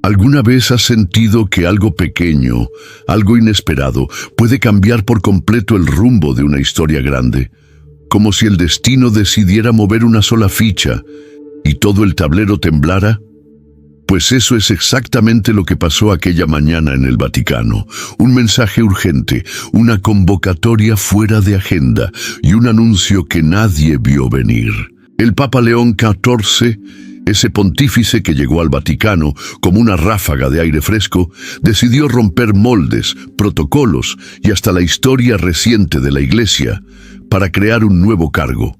¿Alguna vez has sentido que algo pequeño, algo inesperado, puede cambiar por completo el rumbo de una historia grande? Como si el destino decidiera mover una sola ficha y todo el tablero temblara. Pues eso es exactamente lo que pasó aquella mañana en el Vaticano. Un mensaje urgente, una convocatoria fuera de agenda y un anuncio que nadie vio venir. El Papa León XIV, ese pontífice que llegó al Vaticano como una ráfaga de aire fresco, decidió romper moldes, protocolos y hasta la historia reciente de la Iglesia para crear un nuevo cargo.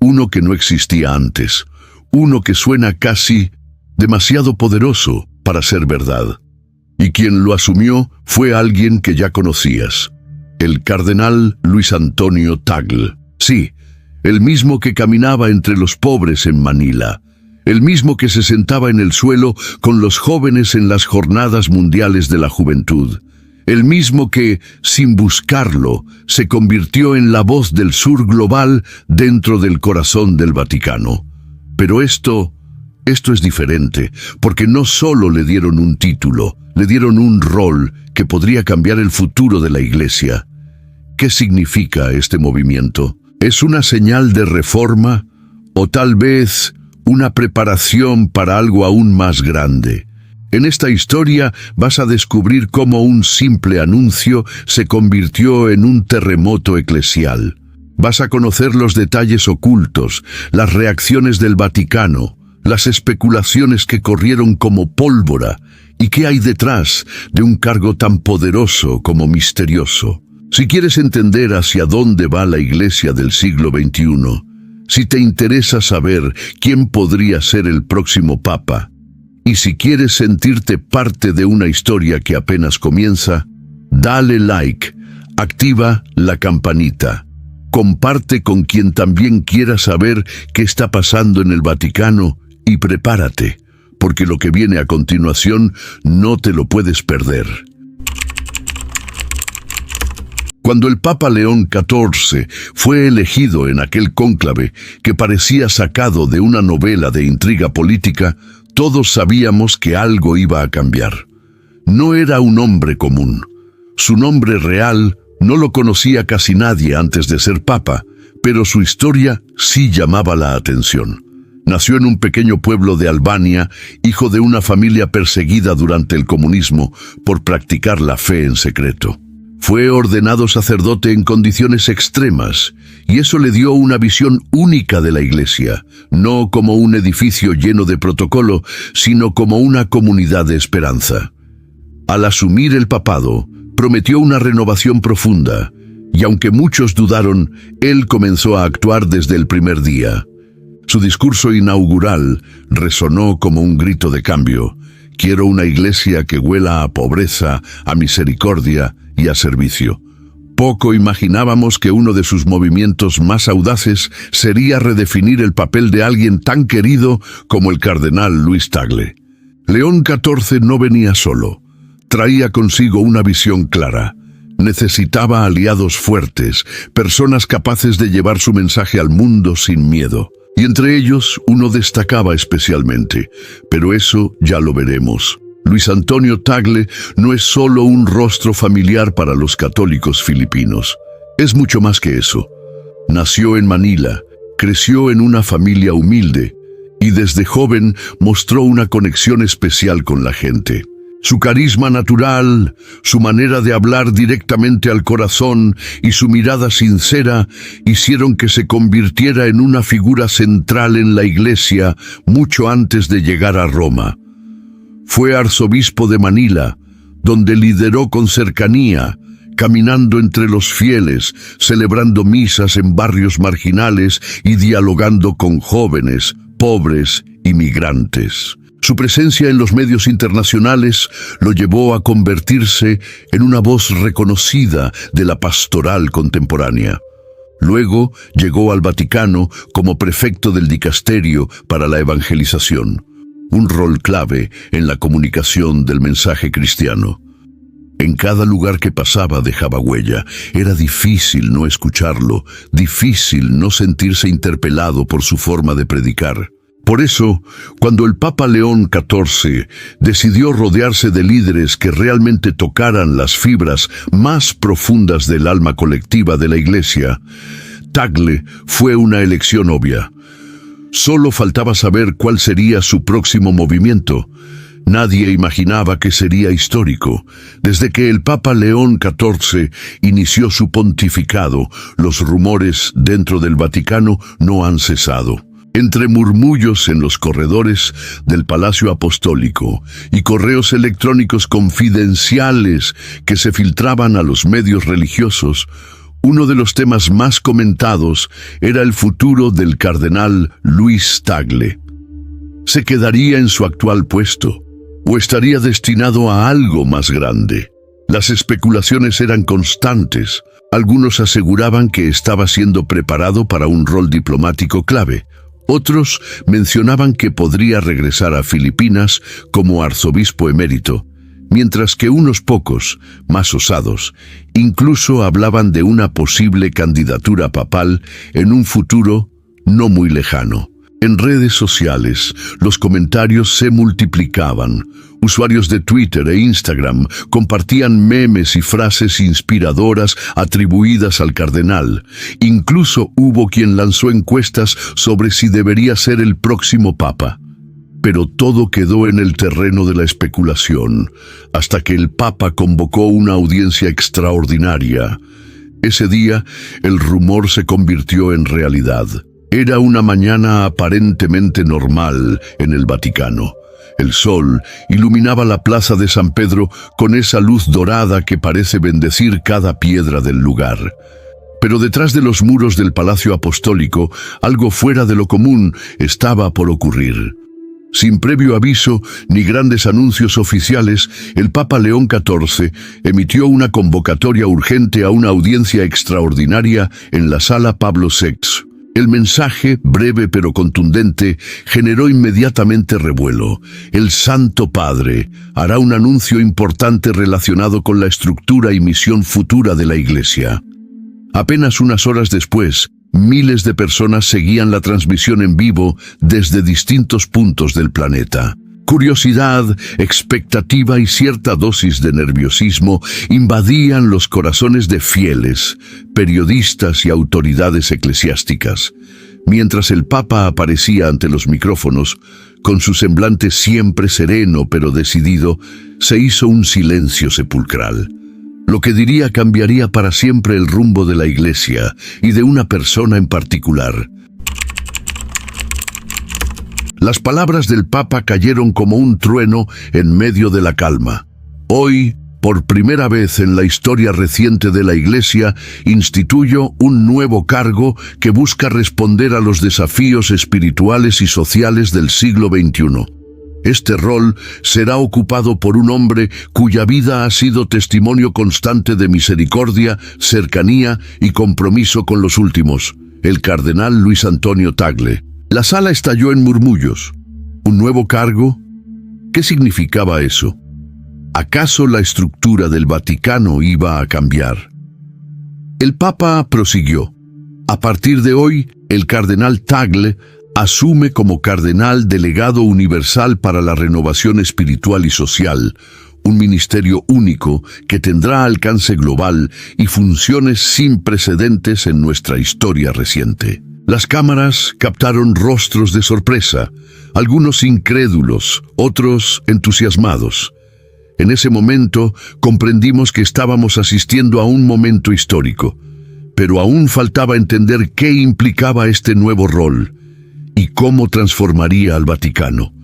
Uno que no existía antes, uno que suena casi demasiado poderoso para ser verdad. Y quien lo asumió fue alguien que ya conocías, el cardenal Luis Antonio Tagle. Sí, el mismo que caminaba entre los pobres en Manila, el mismo que se sentaba en el suelo con los jóvenes en las Jornadas Mundiales de la Juventud, el mismo que, sin buscarlo, se convirtió en la voz del sur global dentro del corazón del Vaticano. Pero esto es diferente, porque no solo le dieron un título, le dieron un rol que podría cambiar el futuro de la Iglesia. ¿Qué significa este movimiento? ¿Es una señal de reforma o tal vez una preparación para algo aún más grande? En esta historia vas a descubrir cómo un simple anuncio se convirtió en un terremoto eclesial. Vas a conocer los detalles ocultos, las reacciones del Vaticano, las especulaciones que corrieron como pólvora y qué hay detrás de un cargo tan poderoso como misterioso. Si quieres entender hacia dónde va la Iglesia del siglo XXI, si te interesa saber quién podría ser el próximo Papa, y si quieres sentirte parte de una historia que apenas comienza, dale like, activa la campanita, comparte con quien también quiera saber qué está pasando en el Vaticano y prepárate, porque lo que viene a continuación no te lo puedes perder. Cuando el Papa León XIV fue elegido en aquel cónclave que parecía sacado de una novela de intriga política, todos sabíamos que algo iba a cambiar. No era un hombre común. Su nombre real no lo conocía casi nadie antes de ser papa, pero su historia sí llamaba la atención. Nació en un pequeño pueblo de Albania, hijo de una familia perseguida durante el comunismo por practicar la fe en secreto. Fue ordenado sacerdote en condiciones extremas, y eso le dio una visión única de la Iglesia, no como un edificio lleno de protocolo, sino como una comunidad de esperanza. Al asumir el papado, prometió una renovación profunda, y aunque muchos dudaron, él comenzó a actuar desde el primer día. Su discurso inaugural resonó como un grito de cambio. Quiero una iglesia que huela a pobreza, a misericordia y a servicio. Poco imaginábamos que uno de sus movimientos más audaces sería redefinir el papel de alguien tan querido como el cardenal Luis Tagle. León XIV no venía solo. Traía consigo una visión clara. Necesitaba aliados fuertes, personas capaces de llevar su mensaje al mundo sin miedo. Y entre ellos uno destacaba especialmente, pero eso ya lo veremos. Luis Antonio Tagle no es solo un rostro familiar para los católicos filipinos. Es mucho más que eso. Nació en Manila, creció en una familia humilde y desde joven mostró una conexión especial con la gente. Su carisma natural, su manera de hablar directamente al corazón y su mirada sincera hicieron que se convirtiera en una figura central en la Iglesia mucho antes de llegar a Roma. Fue arzobispo de Manila, donde lideró con cercanía, caminando entre los fieles, celebrando misas en barrios marginales y dialogando con jóvenes, pobres y migrantes. Su presencia en los medios internacionales lo llevó a convertirse en una voz reconocida de la pastoral contemporánea. Luego llegó al Vaticano como prefecto del dicasterio para la evangelización, un rol clave en la comunicación del mensaje cristiano. En cada lugar que pasaba dejaba huella. Era difícil no escucharlo, difícil no sentirse interpelado por su forma de predicar. Por eso, cuando el Papa León XIV decidió rodearse de líderes que realmente tocaran las fibras más profundas del alma colectiva de la Iglesia, Tagle fue una elección obvia. Solo faltaba saber cuál sería su próximo movimiento. Nadie imaginaba que sería histórico. Desde que el Papa León XIV inició su pontificado, los rumores dentro del Vaticano no han cesado. Entre murmullos en los corredores del Palacio Apostólico y correos electrónicos confidenciales que se filtraban a los medios religiosos, uno de los temas más comentados era el futuro del cardenal Luis Tagle. ¿Se quedaría en su actual puesto o estaría destinado a algo más grande? Las especulaciones eran constantes. Algunos aseguraban que estaba siendo preparado para un rol diplomático clave. Otros mencionaban que podría regresar a Filipinas como arzobispo emérito, mientras que unos pocos, más osados, incluso hablaban de una posible candidatura papal en un futuro no muy lejano. En redes sociales, los comentarios se multiplicaban. Usuarios de Twitter e Instagram compartían memes y frases inspiradoras atribuidas al cardenal. Incluso hubo quien lanzó encuestas sobre si debería ser el próximo papa. Pero todo quedó en el terreno de la especulación, hasta que el Papa convocó una audiencia extraordinaria. Ese día, el rumor se convirtió en realidad. Era una mañana aparentemente normal en el Vaticano. El sol iluminaba la plaza de San Pedro con esa luz dorada que parece bendecir cada piedra del lugar. Pero detrás de los muros del Palacio Apostólico, algo fuera de lo común estaba por ocurrir. Sin previo aviso ni grandes anuncios oficiales, el Papa León XIV emitió una convocatoria urgente a una audiencia extraordinaria en la Sala Pablo VI. El mensaje, breve pero contundente, generó inmediatamente revuelo. El Santo Padre hará un anuncio importante relacionado con la estructura y misión futura de la Iglesia. Apenas unas horas después, miles de personas seguían la transmisión en vivo desde distintos puntos del planeta. Curiosidad, expectativa y cierta dosis de nerviosismo invadían los corazones de fieles, periodistas y autoridades eclesiásticas. Mientras el Papa aparecía ante los micrófonos, con su semblante siempre sereno pero decidido, se hizo un silencio sepulcral. Lo que diría cambiaría para siempre el rumbo de la Iglesia y de una persona en particular. Las palabras del Papa cayeron como un trueno en medio de la calma. Hoy, por primera vez en la historia reciente de la Iglesia, instituyo un nuevo cargo que busca responder a los desafíos espirituales y sociales del siglo XXI. Este rol será ocupado por un hombre cuya vida ha sido testimonio constante de misericordia, cercanía y compromiso con los últimos, el cardenal Luis Antonio Tagle. La sala estalló en murmullos. ¿Un nuevo cargo? ¿Qué significaba eso? ¿Acaso la estructura del Vaticano iba a cambiar? El Papa prosiguió. A partir de hoy, el cardenal Tagle asume como cardenal delegado universal para la renovación espiritual y social, un ministerio único que tendrá alcance global y funciones sin precedentes en nuestra historia reciente. Las cámaras captaron rostros de sorpresa, algunos incrédulos, otros entusiasmados. En ese momento comprendimos que estábamos asistiendo a un momento histórico, pero aún faltaba entender qué implicaba este nuevo rol y cómo transformaría al Vaticano.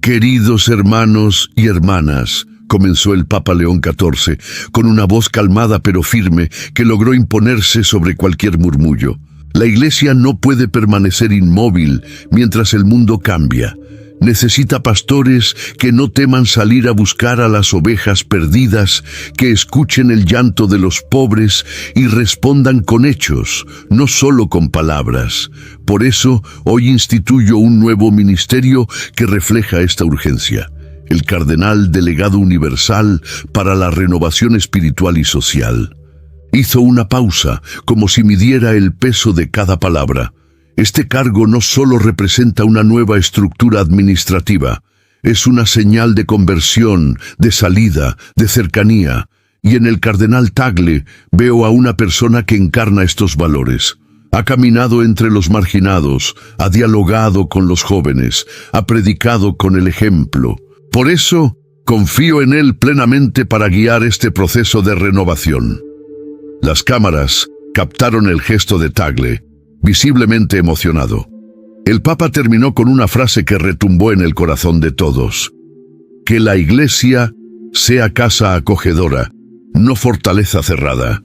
Queridos hermanos y hermanas, comenzó el Papa León XIV, con una voz calmada pero firme que logró imponerse sobre cualquier murmullo. La Iglesia no puede permanecer inmóvil mientras el mundo cambia. Necesita pastores que no teman salir a buscar a las ovejas perdidas, que escuchen el llanto de los pobres y respondan con hechos, no solo con palabras. Por eso, hoy instituyo un nuevo ministerio que refleja esta urgencia. El Cardenal Delegado Universal para la Renovación Espiritual y Social. Hizo una pausa, como si midiera el peso de cada palabra. Este cargo no solo representa una nueva estructura administrativa, es una señal de conversión, de salida, de cercanía. Y en el cardenal Tagle veo a una persona que encarna estos valores. Ha caminado entre los marginados, ha dialogado con los jóvenes, ha predicado con el ejemplo. Por eso, confío en él plenamente para guiar este proceso de renovación. Las cámaras captaron el gesto de Tagle, visiblemente emocionado. El Papa terminó con una frase que retumbó en el corazón de todos. Que la Iglesia sea casa acogedora, no fortaleza cerrada.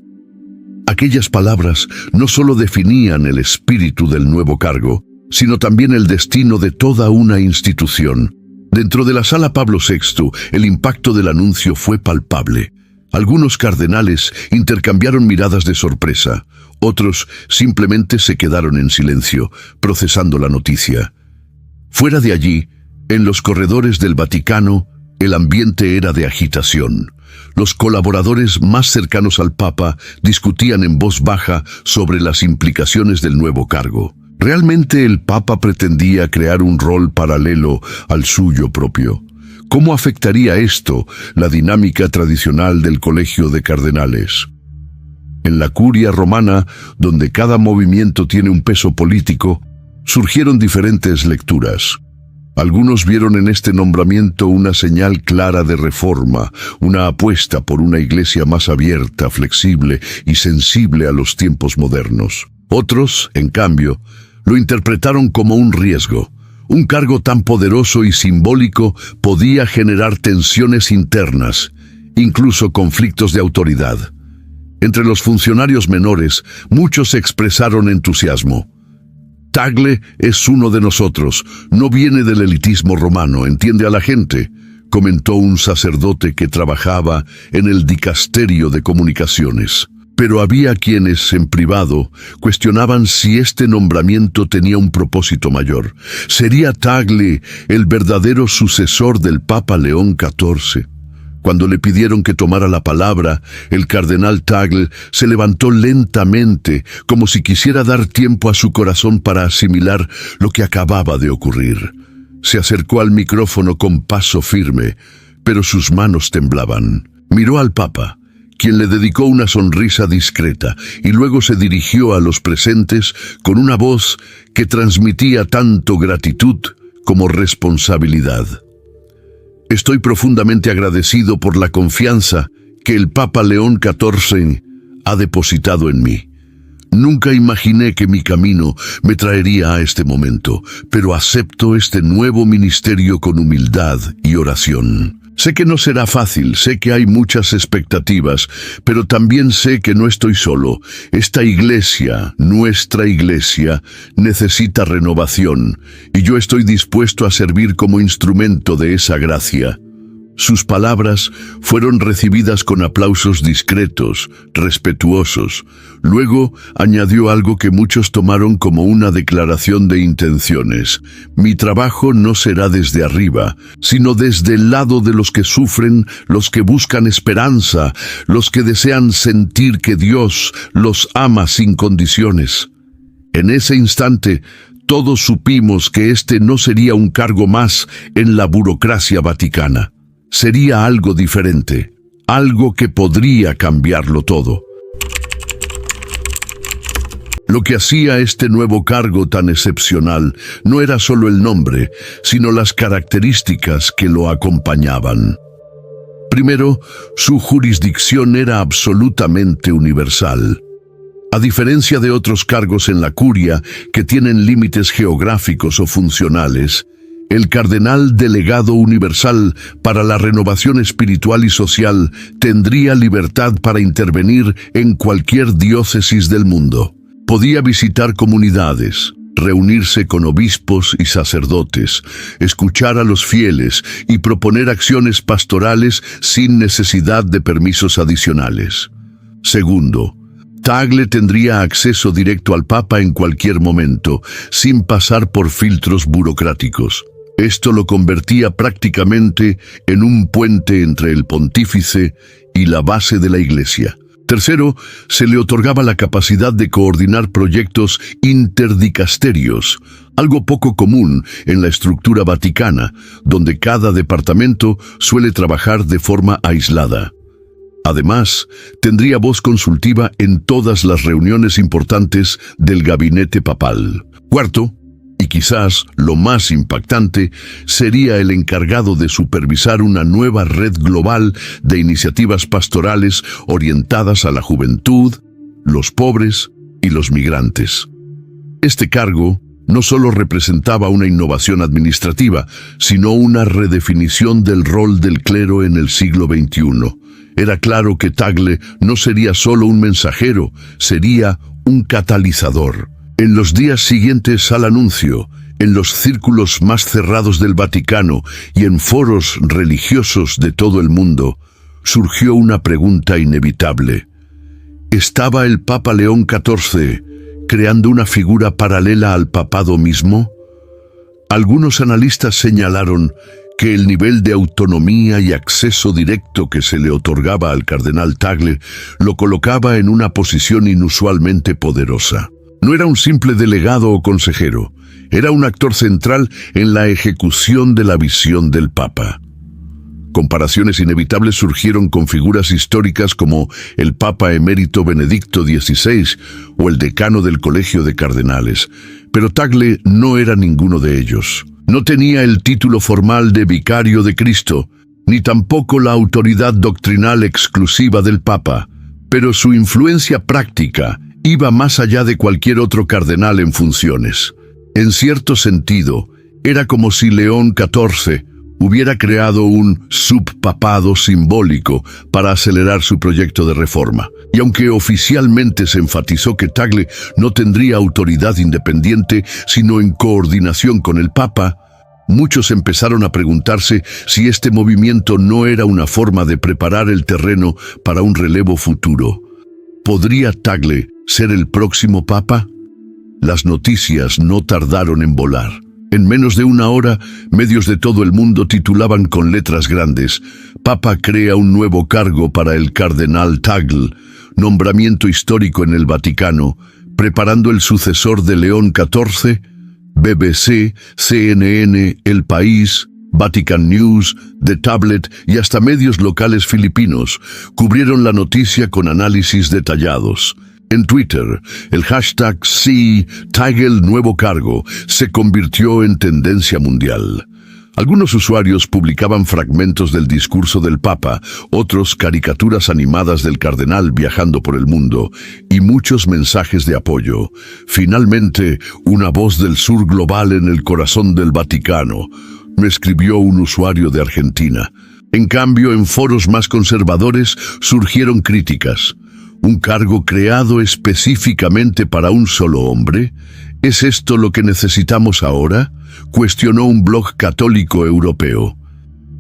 Aquellas palabras no solo definían el espíritu del nuevo cargo, sino también el destino de toda una institución. Dentro de la sala Pablo VI, el impacto del anuncio fue palpable. Algunos cardenales intercambiaron miradas de sorpresa, otros simplemente se quedaron en silencio, procesando la noticia. Fuera de allí, en los corredores del Vaticano, el ambiente era de agitación. Los colaboradores más cercanos al Papa discutían en voz baja sobre las implicaciones del nuevo cargo. ¿Realmente el Papa pretendía crear un rol paralelo al suyo propio? ¿Cómo afectaría esto la dinámica tradicional del Colegio de Cardenales? En la Curia romana, donde cada movimiento tiene un peso político, surgieron diferentes lecturas. Algunos vieron en este nombramiento una señal clara de reforma, una apuesta por una iglesia más abierta, flexible y sensible a los tiempos modernos. Otros, en cambio, lo interpretaron como un riesgo. Un cargo tan poderoso y simbólico podía generar tensiones internas, incluso conflictos de autoridad. Entre los funcionarios menores, muchos expresaron entusiasmo. Tagle es uno de nosotros, no viene del elitismo romano, entiende a la gente, comentó un sacerdote que trabajaba en el dicasterio de comunicaciones. Pero había quienes, en privado, cuestionaban si este nombramiento tenía un propósito mayor. ¿Sería Tagle el verdadero sucesor del Papa León XIV? Cuando le pidieron que tomara la palabra, el cardenal Tagle se levantó lentamente, como si quisiera dar tiempo a su corazón para asimilar lo que acababa de ocurrir. Se acercó al micrófono con paso firme, pero sus manos temblaban. Miró al Papa, quien le dedicó una sonrisa discreta, y luego se dirigió a los presentes con una voz que transmitía tanto gratitud como responsabilidad. Estoy profundamente agradecido por la confianza que el Papa León XIV ha depositado en mí. Nunca imaginé que mi camino me traería a este momento, pero acepto este nuevo ministerio con humildad y oración. Sé que no será fácil, sé que hay muchas expectativas, pero también sé que no estoy solo. Esta iglesia, nuestra iglesia, necesita renovación, y yo estoy dispuesto a servir como instrumento de esa gracia. Sus palabras fueron recibidas con aplausos discretos, respetuosos. Luego añadió algo que muchos tomaron como una declaración de intenciones. Mi trabajo no será desde arriba, sino desde el lado de los que sufren, los que buscan esperanza, los que desean sentir que Dios los ama sin condiciones. En ese instante, todos supimos que este no sería un cargo más en la burocracia vaticana. Sería algo diferente, algo que podría cambiarlo todo. Lo que hacía este nuevo cargo tan excepcional no era solo el nombre, sino las características que lo acompañaban. Primero, su jurisdicción era absolutamente universal. A diferencia de otros cargos en la curia que tienen límites geográficos o funcionales, el cardenal delegado universal para la renovación espiritual y social tendría libertad para intervenir en cualquier diócesis del mundo. Podía visitar comunidades, reunirse con obispos y sacerdotes, escuchar a los fieles y proponer acciones pastorales sin necesidad de permisos adicionales. Segundo, Tagle tendría acceso directo al Papa en cualquier momento, sin pasar por filtros burocráticos. Esto lo convertía prácticamente en un puente entre el pontífice y la base de la Iglesia. Tercero, se le otorgaba la capacidad de coordinar proyectos interdicasterios, algo poco común en la estructura vaticana, donde cada departamento suele trabajar de forma aislada. Además, tendría voz consultiva en todas las reuniones importantes del gabinete papal. Cuarto, y quizás lo más impactante, sería el encargado de supervisar una nueva red global de iniciativas pastorales orientadas a la juventud, los pobres y los migrantes. Este cargo no solo representaba una innovación administrativa, sino una redefinición del rol del clero en el siglo XXI. Era claro que Tagle no sería solo un mensajero, sería un catalizador. En los días siguientes al anuncio, en los círculos más cerrados del Vaticano y en foros religiosos de todo el mundo, surgió una pregunta inevitable. ¿Estaba el Papa León XIV creando una figura paralela al papado mismo? Algunos analistas señalaron que el nivel de autonomía y acceso directo que se le otorgaba al cardenal Tagle lo colocaba en una posición inusualmente poderosa. No era un simple delegado o consejero, era un actor central en la ejecución de la visión del Papa. Comparaciones inevitables surgieron con figuras históricas como el Papa emérito Benedicto XVI o el decano del Colegio de Cardenales, pero Tagle no era ninguno de ellos. No tenía el título formal de vicario de Cristo, ni tampoco la autoridad doctrinal exclusiva del Papa, pero su influencia práctica iba más allá de cualquier otro cardenal en funciones. En cierto sentido, era como si León XIV hubiera creado un subpapado simbólico para acelerar su proyecto de reforma. Y aunque oficialmente se enfatizó que Tagle no tendría autoridad independiente, sino en coordinación con el Papa, muchos empezaron a preguntarse si este movimiento no era una forma de preparar el terreno para un relevo futuro. ¿Podría Tagle ser el próximo Papa? Las noticias no tardaron en volar. En menos de una hora, medios de todo el mundo titulaban con letras grandes: Papa crea un nuevo cargo para el cardenal Tagle, nombramiento histórico en el Vaticano, preparando el sucesor de León XIV. BBC, CNN, El País, Vatican News, The Tablet y hasta medios locales filipinos cubrieron la noticia con análisis detallados. En Twitter, el hashtag #Tagle nuevo cargo se convirtió en tendencia mundial. Algunos usuarios publicaban fragmentos del discurso del Papa, otros caricaturas animadas del cardenal viajando por el mundo y muchos mensajes de apoyo. Finalmente, una voz del sur global en el corazón del Vaticano, me escribió un usuario de Argentina. En cambio, en foros más conservadores surgieron críticas. ¿Un cargo creado específicamente para un solo hombre? ¿Es esto lo que necesitamos ahora?, cuestionó un blog católico europeo.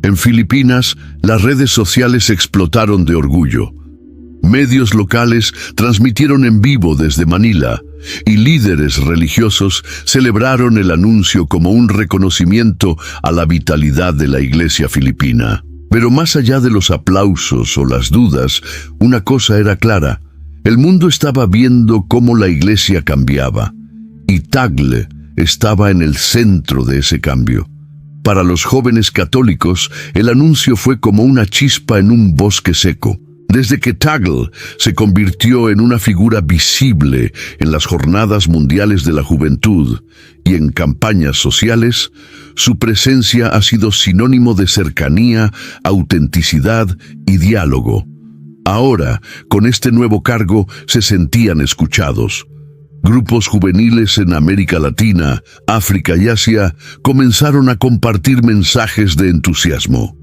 En Filipinas, las redes sociales explotaron de orgullo. Medios locales transmitieron en vivo desde Manila, y líderes religiosos celebraron el anuncio como un reconocimiento a la vitalidad de la Iglesia filipina. Pero más allá de los aplausos o las dudas, una cosa era clara: el mundo estaba viendo cómo la Iglesia cambiaba, y Tagle estaba en el centro de ese cambio. Para los jóvenes católicos, el anuncio fue como una chispa en un bosque seco. Desde que Tagle se convirtió en una figura visible en las Jornadas Mundiales de la Juventud y en campañas sociales, su presencia ha sido sinónimo de cercanía, autenticidad y diálogo. Ahora, con este nuevo cargo, se sentían escuchados. Grupos juveniles en América Latina, África y Asia comenzaron a compartir mensajes de entusiasmo.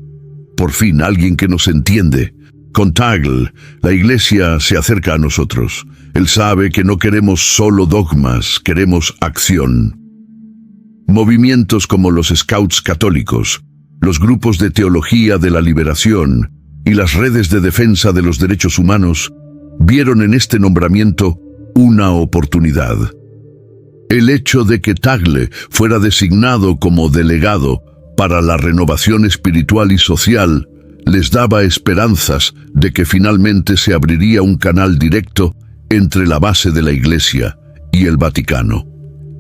Por fin alguien que nos entiende. Con Tagle, la Iglesia se acerca a nosotros. Él sabe que no queremos solo dogmas, queremos acción. Movimientos como los Scouts católicos, los grupos de teología de la liberación y las redes de defensa de los derechos humanos vieron en este nombramiento una oportunidad. El hecho de que Tagle fuera designado como delegado para la renovación espiritual y social les daba esperanzas de que finalmente se abriría un canal directo entre la base de la Iglesia y el Vaticano.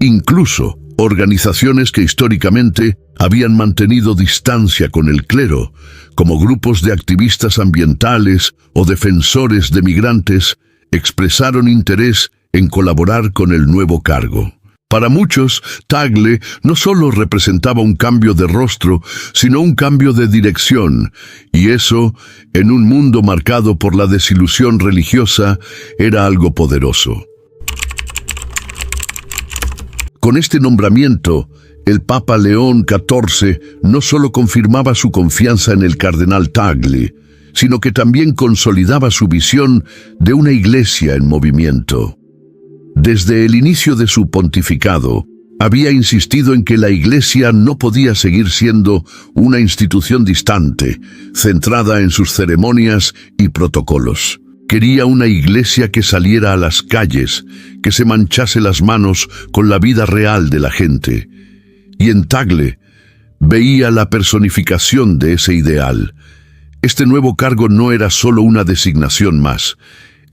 Incluso organizaciones que históricamente habían mantenido distancia con el clero, como grupos de activistas ambientales o defensores de migrantes, expresaron interés en colaborar con el nuevo cargo. Para muchos, Tagle no solo representaba un cambio de rostro, sino un cambio de dirección, y eso, en un mundo marcado por la desilusión religiosa, era algo poderoso. Con este nombramiento, el Papa León XIV no solo confirmaba su confianza en el cardenal Tagle, sino que también consolidaba su visión de una iglesia en movimiento. Desde el inicio de su pontificado, había insistido en que la Iglesia no podía seguir siendo una institución distante, centrada en sus ceremonias y protocolos. Quería una Iglesia que saliera a las calles, que se manchase las manos con la vida real de la gente. Y en Tagle veía la personificación de ese ideal. Este nuevo cargo no era solo una designación más,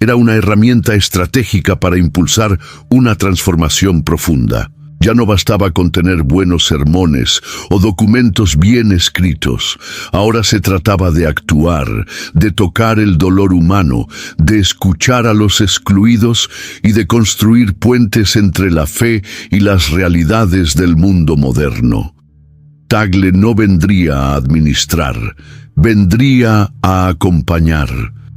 era una herramienta estratégica para impulsar una transformación profunda. Ya no bastaba con tener buenos sermones o documentos bien escritos. Ahora se trataba de actuar, de tocar el dolor humano, de escuchar a los excluidos y de construir puentes entre la fe y las realidades del mundo moderno. Tagle no vendría a administrar, vendría a acompañar.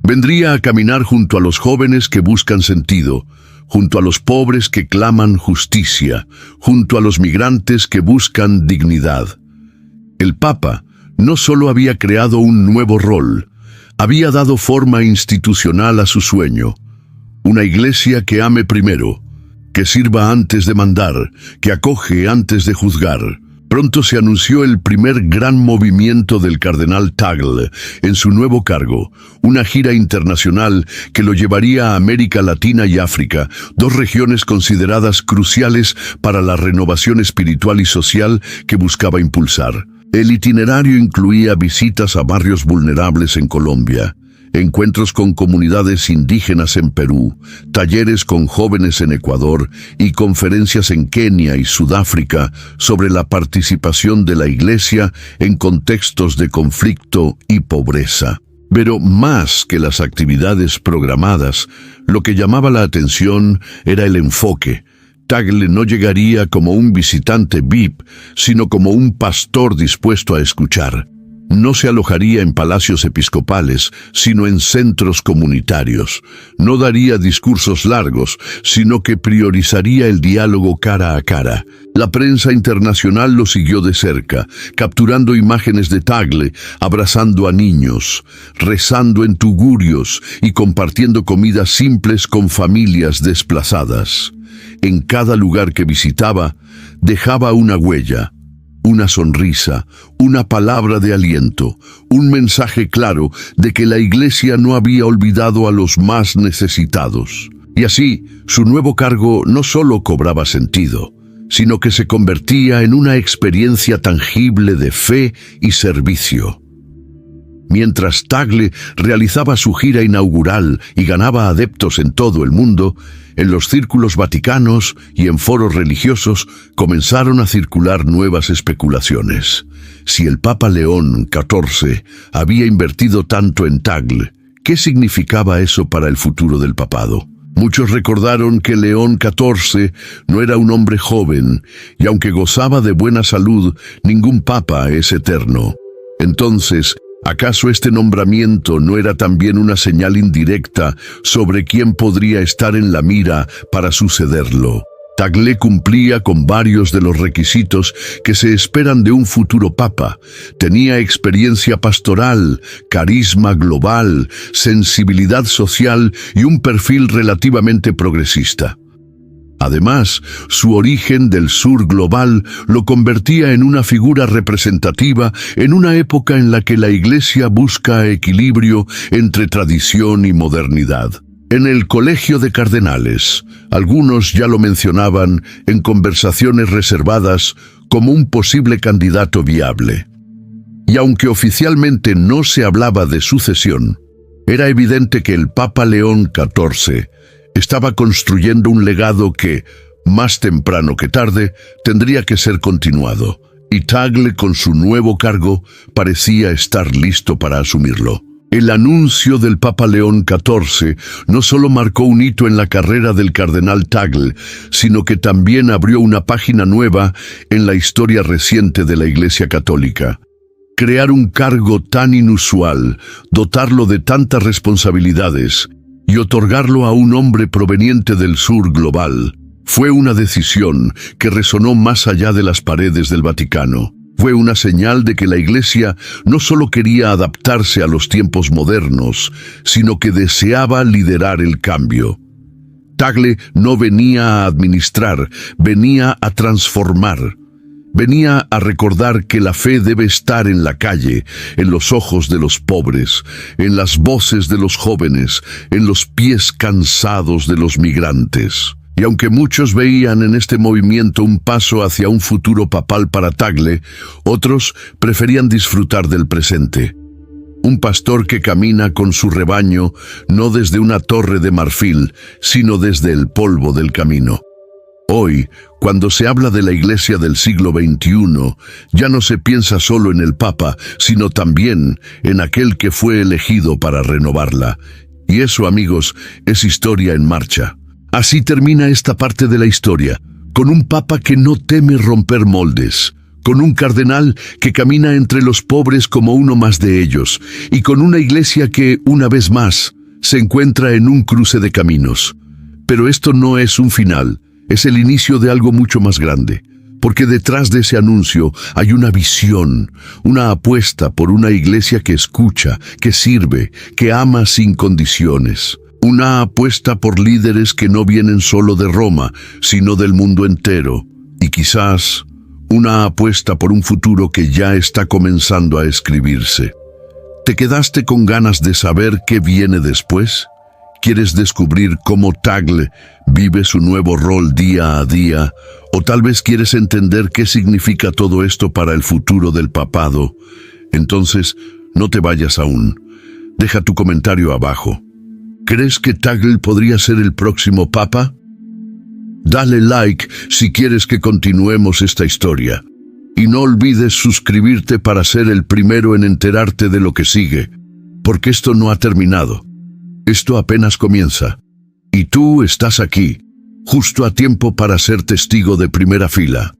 Vendría a caminar junto a los jóvenes que buscan sentido, junto a los pobres que claman justicia, junto a los migrantes que buscan dignidad. El Papa no solo había creado un nuevo rol, había dado forma institucional a su sueño. Una iglesia que ame primero, que sirva antes de mandar, que acoge antes de juzgar. Pronto se anunció el primer gran movimiento del cardenal Tagle en su nuevo cargo, una gira internacional que lo llevaría a América Latina y África, dos regiones consideradas cruciales para la renovación espiritual y social que buscaba impulsar. El itinerario incluía visitas a barrios vulnerables en Colombia, encuentros con comunidades indígenas en Perú, talleres con jóvenes en Ecuador y conferencias en Kenia y Sudáfrica sobre la participación de la Iglesia en contextos de conflicto y pobreza. Pero más que las actividades programadas, lo que llamaba la atención era el enfoque. Tagle no llegaría como un visitante VIP, sino como un pastor dispuesto a escuchar. No se alojaría en palacios episcopales, sino en centros comunitarios. No daría discursos largos, sino que priorizaría el diálogo cara a cara. La prensa internacional lo siguió de cerca, capturando imágenes de Tagle, abrazando a niños, rezando en tugurios y compartiendo comidas simples con familias desplazadas. En cada lugar que visitaba, dejaba una huella. Una sonrisa, una palabra de aliento, un mensaje claro de que la Iglesia no había olvidado a los más necesitados. Y así, su nuevo cargo no solo cobraba sentido, sino que se convertía en una experiencia tangible de fe y servicio. Mientras Tagle realizaba su gira inaugural y ganaba adeptos en todo el mundo, en los círculos vaticanos y en foros religiosos comenzaron a circular nuevas especulaciones. Si el Papa León XIV había invertido tanto en Tagle, ¿qué significaba eso para el futuro del papado? Muchos recordaron que León XIV no era un hombre joven, y aunque gozaba de buena salud, ningún papa es eterno. Entonces, ¿acaso este nombramiento no era también una señal indirecta sobre quién podría estar en la mira para sucederlo? Tagle cumplía con varios de los requisitos que se esperan de un futuro papa. Tenía experiencia pastoral, carisma global, sensibilidad social y un perfil relativamente progresista. Además, su origen del sur global lo convertía en una figura representativa en una época en la que la Iglesia busca equilibrio entre tradición y modernidad. En el Colegio de Cardenales, algunos ya lo mencionaban en conversaciones reservadas como un posible candidato viable. Y aunque oficialmente no se hablaba de sucesión, era evidente que el Papa León XIV estaba construyendo un legado que, más temprano que tarde, tendría que ser continuado, y Tagle, con su nuevo cargo, parecía estar listo para asumirlo. El anuncio del Papa León XIV no solo marcó un hito en la carrera del cardenal Tagle, sino que también abrió una página nueva en la historia reciente de la Iglesia Católica. Crear un cargo tan inusual, dotarlo de tantas responsabilidades y otorgarlo a un hombre proveniente del sur global, fue una decisión que resonó más allá de las paredes del Vaticano. Fue una señal de que la Iglesia no solo quería adaptarse a los tiempos modernos, sino que deseaba liderar el cambio. Tagle no venía a administrar, venía a transformar. Venía a recordar que la fe debe estar en la calle, en los ojos de los pobres, en las voces de los jóvenes, en los pies cansados de los migrantes. Y aunque muchos veían en este movimiento un paso hacia un futuro papal para Tagle, otros preferían disfrutar del presente. Un pastor que camina con su rebaño no desde una torre de marfil, sino desde el polvo del camino. Hoy, cuando se habla de la Iglesia del siglo XXI, ya no se piensa solo en el Papa, sino también en aquel que fue elegido para renovarla. Y eso, amigos, es historia en marcha. Así termina esta parte de la historia, con un Papa que no teme romper moldes, con un cardenal que camina entre los pobres como uno más de ellos, y con una Iglesia que, una vez más, se encuentra en un cruce de caminos. Pero esto no es un final. Es el inicio de algo mucho más grande, porque detrás de ese anuncio hay una visión, una apuesta por una Iglesia que escucha, que sirve, que ama sin condiciones. Una apuesta por líderes que no vienen solo de Roma, sino del mundo entero. Y quizás una apuesta por un futuro que ya está comenzando a escribirse. ¿Te quedaste con ganas de saber qué viene después? ¿Quieres descubrir cómo Tagle vive su nuevo rol día a día? ¿O tal vez quieres entender qué significa todo esto para el futuro del papado? Entonces, no te vayas aún. Deja tu comentario abajo. ¿Crees que Tagle podría ser el próximo papa? Dale like si quieres que continuemos esta historia. Y no olvides suscribirte para ser el primero en enterarte de lo que sigue, porque esto no ha terminado. Esto apenas comienza, y tú estás aquí, justo a tiempo para ser testigo de primera fila.